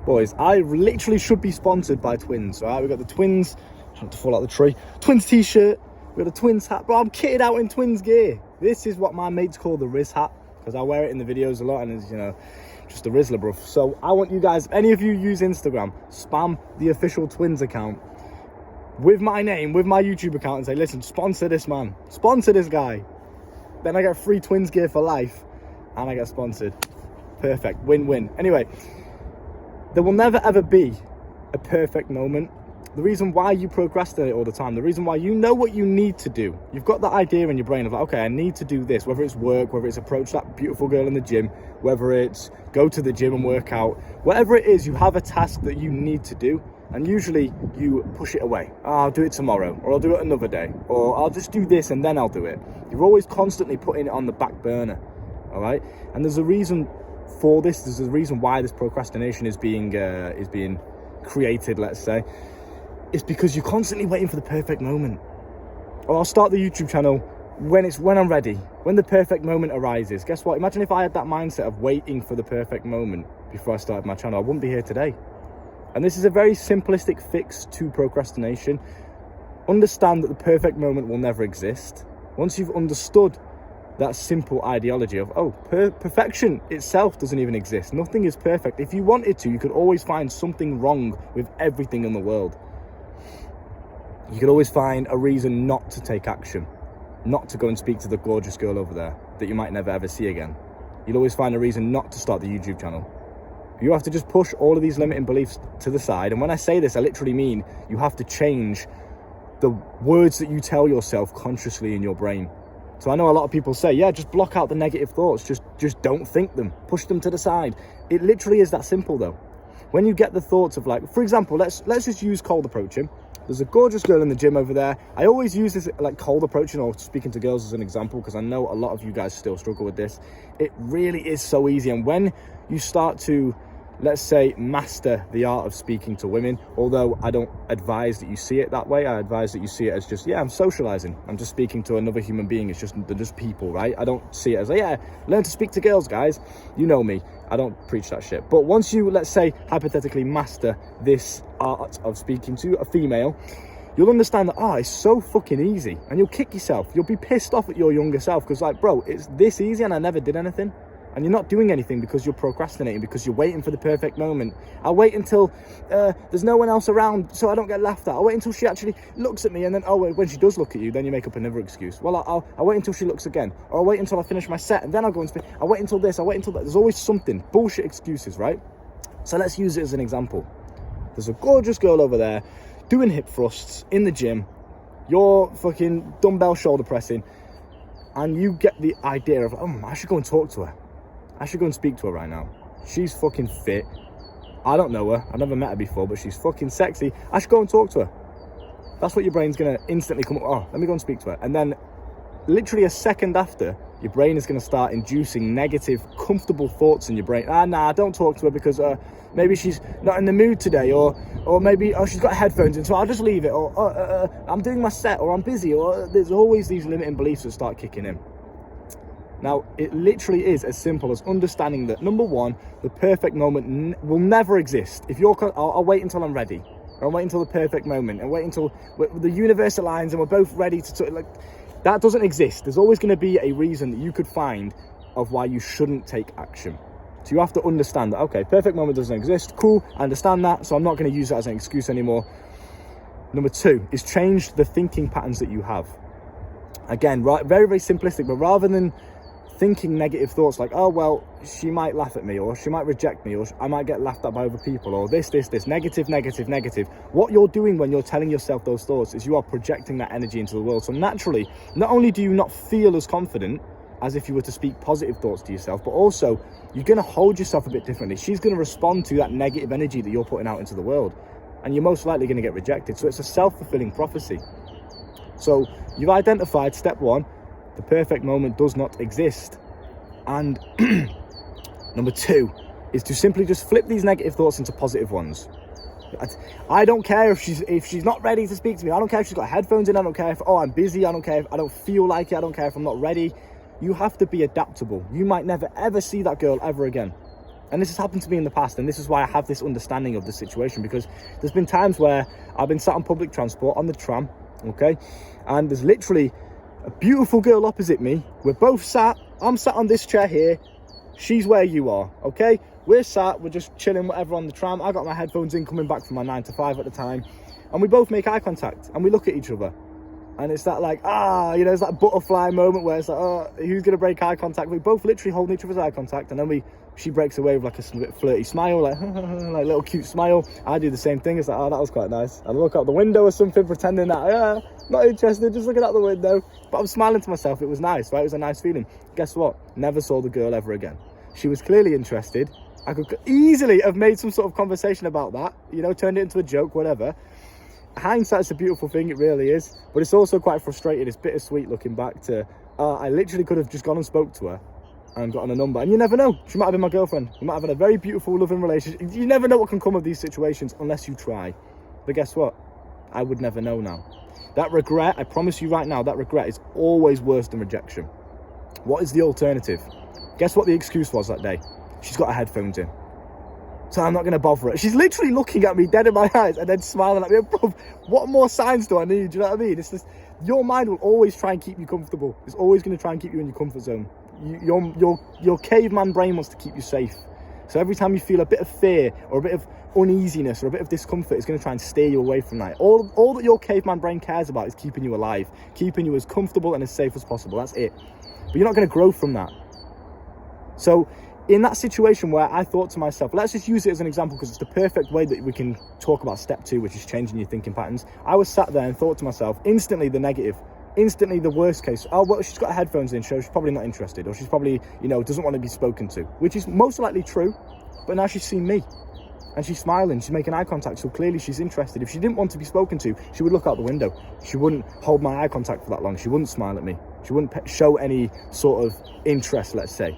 Boys, I literally should be sponsored by Twins, right? We've got the Twins, trying to fall out the tree, Twins t-shirt, we've got a Twins hat, bro. I'm kitted out in Twins gear. This is what my mates call the Riz hat, because I wear it in the videos a lot, and it's, you know, just a Rizzler, bruv. So I want you guys, if any of you use Instagram, spam the official Twins account with my name, with my YouTube account, and say, listen, sponsor this man, sponsor this guy. Then I get free Twins gear for life, and I get sponsored. Perfect, win-win. Anyway, there will never ever be a perfect moment. The reason why you procrastinate all the time, the reason why you know what you need to do, you've got that idea in your brain of like, okay, I need to do this, whether it's work, whether it's approach that beautiful girl in the gym, whether it's go to the gym and work out, whatever it is, you have a task that you need to do, and usually you push it away. Oh, I'll do it tomorrow, or I'll do it another day, or I'll just do this and then I'll do it. You're always constantly putting it on the back burner, all right? And there's a reason for this. There's a reason why this procrastination is being created, let's say. It's because you're constantly waiting for the perfect moment. Or I'll start the YouTube channel when I'm ready, when the perfect moment arises. Guess what? Imagine if I had that mindset of waiting for the perfect moment before I started my channel. I wouldn't be here today. And this is a very simplistic fix to procrastination. Understand that the perfect moment will never exist. Once you've understood that simple ideology of, oh, perfection itself doesn't even exist. Nothing is perfect. If you wanted to, you could always find something wrong with everything in the world. You could always find a reason not to take action, not to go and speak to the gorgeous girl over there that you might never ever see again. You'll always find a reason not to start the YouTube channel. You have to just push all of these limiting beliefs to the side. And when I say this, I literally mean you have to change the words that you tell yourself consciously in your brain. So I know a lot of people say, yeah, just block out the negative thoughts. Just don't think them. Push them to the side. It literally is that simple, though. When you get the thoughts of, like, for example, let's just use cold approaching. There's a gorgeous girl in the gym over there. I always use this, like, cold approaching or speaking to girls as an example, because I know a lot of you guys still struggle with this. It really is so easy. And when you start to, let's say, master the art of speaking to women, although I don't advise that you see it that way. I advise that you see it as just, yeah, I'm socializing. I'm just speaking to another human being. It's just, they're just people, right? I don't see it as, yeah, learn to speak to girls, guys. You know me. I don't preach that shit. But once you, let's say, hypothetically master this art of speaking to a female, you'll understand that, it's so fucking easy. And you'll kick yourself. You'll be pissed off at your younger self because, like, bro, it's this easy and I never did anything. And you're not doing anything because you're procrastinating, because you're waiting for the perfect moment. I'll wait until there's no one else around so I don't get laughed at. I'll wait until she actually looks at me, and then, when she does look at you, then you make up another excuse. Well, I'll wait until she looks again. Or I'll wait until I finish my set, and then I'll go and speak. I'll wait until this, I'll wait until that. There's always something. Bullshit excuses, right? So let's use it as an example. There's a gorgeous girl over there doing hip thrusts in the gym. You're fucking dumbbell shoulder pressing. And you get the idea of, I should go and talk to her. I should go and speak to her right now. She's fucking fit. I don't know her. I've never met her before, but she's fucking sexy. I should go and talk to her. That's what your brain's going to instantly come up. Let me go and speak to her. And then literally a second after, your brain is going to start inducing negative, comfortable thoughts in your brain. Nah, don't talk to her because maybe she's not in the mood today, or maybe she's got headphones in, so I'll just leave it, or I'm doing my set, or I'm busy, or there's always these limiting beliefs that start kicking in. Now, it literally is as simple as understanding that, number one, the perfect moment will never exist. If I'll wait until I'm ready, or I'll wait until the perfect moment, and wait until the universe aligns and we're both ready to, like, that doesn't exist. There's always going to be a reason that you could find of why you shouldn't take action. So you have to understand that, okay, perfect moment doesn't exist. Cool, I understand that, so I'm not going to use that as an excuse anymore. Number two is change the thinking patterns that you have. Again, right, very, very simplistic, but rather than thinking negative thoughts like, she might laugh at me, or she might reject me, or I might get laughed at by other people, or this, negative. What you're doing when you're telling yourself those thoughts is you are projecting that energy into the world. So naturally, not only do you not feel as confident as if you were to speak positive thoughts to yourself, but also you're going to hold yourself a bit differently. She's going to respond to that negative energy that you're putting out into the world, and you're most likely going to get rejected. So it's a self-fulfilling prophecy. So you've identified step one, the perfect moment does not exist. And number two is to simply just flip these negative thoughts into positive ones. I don't care if she's not ready to speak to me. I don't care if she's got headphones in. I don't care if, I'm busy. I don't care if I don't feel like it. I don't care if I'm not ready. You have to be adaptable. You might never ever see that girl ever again. And this has happened to me in the past, and this is why I have this understanding of the situation, because there's been times where I've been sat on public transport, on the tram, okay, and there's literally a beautiful girl opposite me. We're both sat, I'm sat on this chair here, she's where you are, okay? We're sat, we're just chilling, whatever, on the tram. I got my headphones in, coming back from my 9 to 5 at the time, and we both make eye contact, and we look at each other. And it's that like, it's that butterfly moment where it's like, oh, who's going to break eye contact? We both literally holding each other's eye contact, and then she breaks away with like a flirty smile, like, like a little cute smile. I do the same thing. It's like, oh, that was quite nice. I look out the window or something, pretending that, not interested, just looking out the window. But I'm smiling to myself. It was nice, right? It was a nice feeling. Guess what? Never saw the girl ever again. She was clearly interested. I could easily have made some sort of conversation about that, turned it into a joke, whatever. Hindsight's a beautiful thing, it really is, but it's also quite frustrating. It's bittersweet looking back to I literally could have just gone and spoke to her and gotten a number, and you never know, she might have been my girlfriend. We might have had a very beautiful, loving relationship. You never know what can come of these situations unless you try. But guess what? I would never know now. That regret, I promise you right now, that regret is always worse than rejection. What is the alternative? Guess what the excuse was that day? She's got her headphones in, so I'm not going to bother her. She's literally looking at me dead in my eyes and then smiling at me. Bro, what more signs do I need? Do you know what I mean? It's just, your mind will always try and keep you comfortable. It's always going to try and keep you in your comfort zone. Your caveman brain wants to keep you safe. So every time you feel a bit of fear or a bit of uneasiness or a bit of discomfort, it's going to try and steer you away from that. All that your caveman brain cares about is keeping you alive, keeping you as comfortable and as safe as possible. That's it. But you're not going to grow from that. So in that situation where I thought to myself, let's just use it as an example because it's the perfect way that we can talk about step 2, which is changing your thinking patterns. I was sat there and thought to myself, instantly the negative, instantly the worst case. Oh, well, she's got her headphones in, so she's probably not interested, or she's probably, doesn't want to be spoken to, which is most likely true. But now she's seen me and she's smiling, she's making eye contact, so clearly she's interested. If she didn't want to be spoken to, she would look out the window. She wouldn't hold my eye contact for that long. She wouldn't smile at me. She wouldn't show any sort of interest, let's say,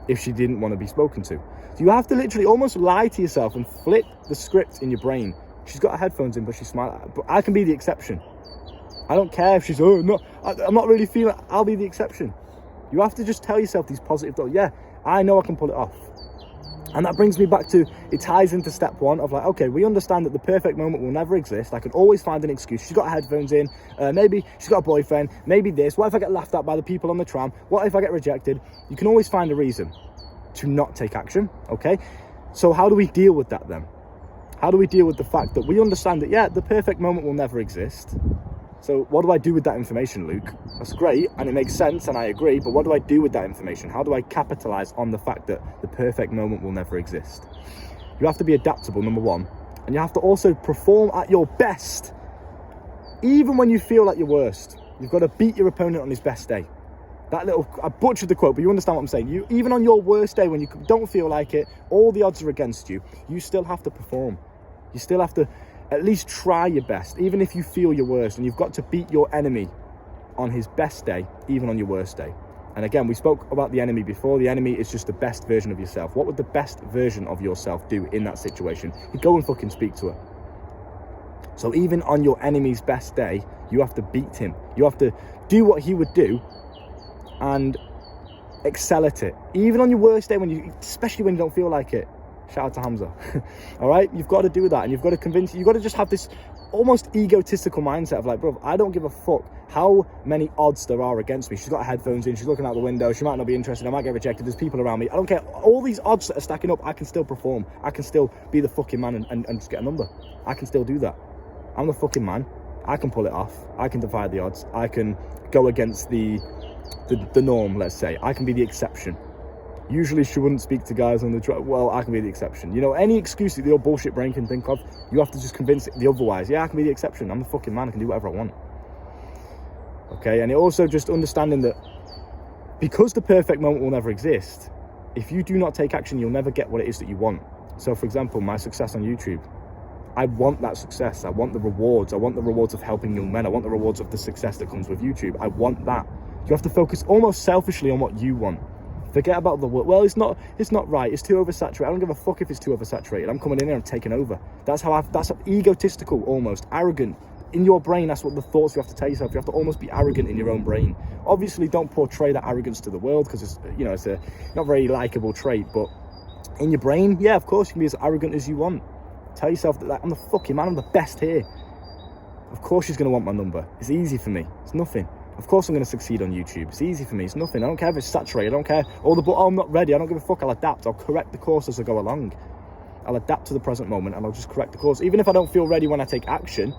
if she didn't want to be spoken to. So you have to literally almost lie to yourself and flip the script in your brain. She's got her headphones in, but she's smiling. But I can be the exception. I don't care if she's, I'm not really feeling it. I'll be the exception. You have to just tell yourself these positive thoughts. Yeah, I know I can pull it off. And that brings me back to, it ties into step 1 of like, okay, we understand that the perfect moment will never exist. I can always find an excuse. She's got her headphones in. Maybe she's got a boyfriend. Maybe this. What if I get laughed at by the people on the tram? What if I get rejected? You can always find a reason to not take action, okay? So how do we deal with that then? How do we deal with the fact that we understand that, yeah, the perfect moment will never exist? So what do I do with that information, Luke? That's great, and it makes sense, and I agree, but what do I do with that information? How do I capitalize on the fact that the perfect moment will never exist? You have to be adaptable, number 1, and you have to also perform at your best, even when you feel like your worst. You've got to beat your opponent on his best day. I butchered the quote, but you understand what I'm saying. Even on your worst day, when you don't feel like it, all the odds are against you, you still have to perform. You still have to at least try your best, even if you feel your worst, and you've got to beat your enemy on his best day, even on your worst day. And again, we spoke about the enemy before. The enemy is just the best version of yourself. What would the best version of yourself do in that situation? You go and fucking speak to her. So even on your enemy's best day, you have to beat him. You have to do what he would do and excel at it. Even on your worst day, especially when you don't feel like it. Shout out to Hamza. All right, you've got to do that, and you've got to you've got to just have this almost egotistical mindset of like, bro, I don't give a fuck how many odds there are against me. She's got her headphones in, she's looking out the window, she might not be interested, I might get rejected, there's people around me. I don't care. All these odds that are stacking up, I can still perform. I can still be the fucking man and just get a number. I can still do that. I'm the fucking man. I can pull it off. I can defy the odds. I can go against the norm, let's say. I can be the exception. Usually she wouldn't speak to guys on the track. Well, I can be the exception. Any excuse that your bullshit brain can think of, you have to just convince it the otherwise. Yeah, I can be the exception. I'm the fucking man. I can do whatever I want. Okay, and it also just understanding that because the perfect moment will never exist, if you do not take action, you'll never get what it is that you want. So, for example, my success on YouTube. I want that success. I want the rewards. I want the rewards of helping young men. I want the rewards of the success that comes with YouTube. I want that. You have to focus almost selfishly on what you want. Forget about the work. Well, it's not right. It's too oversaturated. I don't give a fuck if it's too oversaturated. I'm coming in here and taking over. That's egotistical, almost arrogant. In your brain, that's what the thoughts you have to tell yourself. You have to almost be arrogant in your own brain. Obviously, don't portray that arrogance to the world because it's a not very likable trait, but In your brain, yeah, of course you can be as arrogant as you want. Tell yourself that, like, I'm the fucking man, I'm the best here. Of course she's going to want my number. It's easy for me. It's nothing. Of course I'm going to succeed on YouTube. It's easy for me. It's nothing. I don't care if it's saturated. I don't care. I'm not ready. I don't give a fuck. I'll adapt. I'll correct the course as I go along. I'll adapt to the present moment and I'll just correct the course. Even if I don't feel ready when I take action,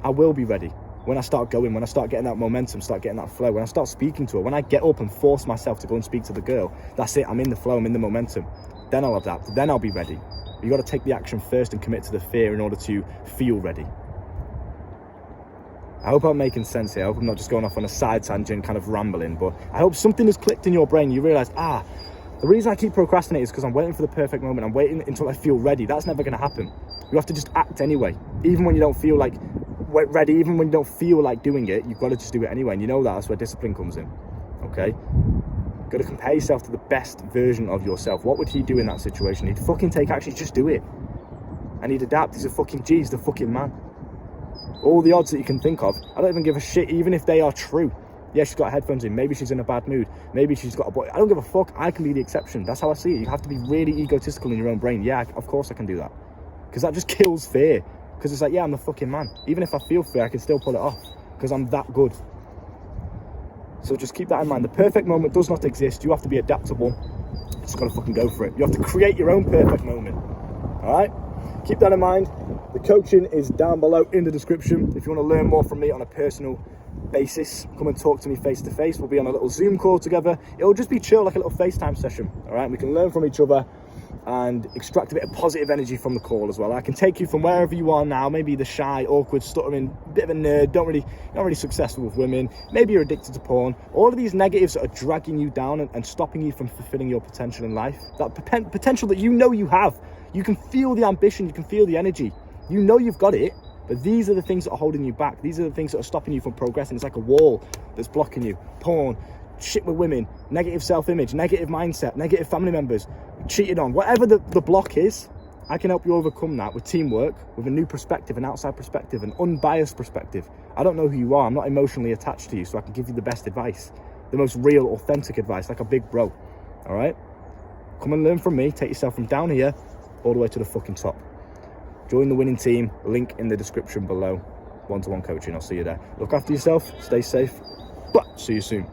I will be ready. When I start going, when I start getting that momentum, start getting that flow, when I start speaking to her, when I get up and force myself to go and speak to the girl, that's it. I'm in the flow. I'm in the momentum. Then I'll adapt. Then I'll be ready. You got to take the action first and commit to the fear in order to feel ready. I hope I'm making sense here. I hope I'm not just going off on a side tangent, kind of rambling, but I hope something has clicked in your brain. You realize, the reason I keep procrastinating is because I'm waiting for the perfect moment. I'm waiting until I feel ready. That's never going to happen. You have to just act anyway. Even when you don't feel like ready, even when you don't feel like doing it, you've got to just do it anyway. And you know that's where discipline comes in, okay? You've got to compare yourself to the best version of yourself. What would he do in that situation? He'd fucking take action. Just do it. And he'd adapt. He's a fucking G. He's the fucking man. All the odds that you can think of, I don't even give a shit, even if they are true. Yeah, she's got headphones in. Maybe she's in a bad mood. Maybe she's got a boy. I don't give a fuck. I can be the exception. That's how I see it. You have to be really egotistical in your own brain. Yeah, of course I can do that. Because that just kills fear. Because it's like, yeah, I'm the fucking man. Even if I feel fear, I can still pull it off. Because I'm that good. So just keep that in mind. The perfect moment does not exist. You have to be adaptable. Just gotta fucking go for it. You have to create your own perfect moment. Alright? Keep that in mind. The coaching is down below in the description. If you want to learn more from me on a personal basis, come and talk to me face to face. We'll be on a little Zoom call together. It'll just be chill, like a little FaceTime session. All right, we can learn from each other and extract a bit of positive energy from the call as well. I can take you from wherever you are now, maybe the shy, awkward, stuttering, bit of a nerd, not really successful with women, maybe you're addicted to porn. All of these negatives that are dragging you down and stopping you from fulfilling your potential in life, that potential that you know you have. You can feel the ambition, you can feel the energy. You know you've got it, but these are the things that are holding you back. These are the things that are stopping you from progressing. It's like a wall that's blocking you. Porn, shit with women, negative self-image, negative mindset, negative family members, cheated on. Whatever the block is, I can help you overcome that with teamwork, with a new perspective, an outside perspective, an unbiased perspective. I don't know who you are. I'm not emotionally attached to you, so I can give you the best advice, the most real, authentic advice, like a big bro. All right? Come and learn from me. Take yourself from down here all the way to the fucking top. Join the winning team, link in the description below. One-to-one coaching, I'll see you there. Look after yourself, stay safe, but see you soon.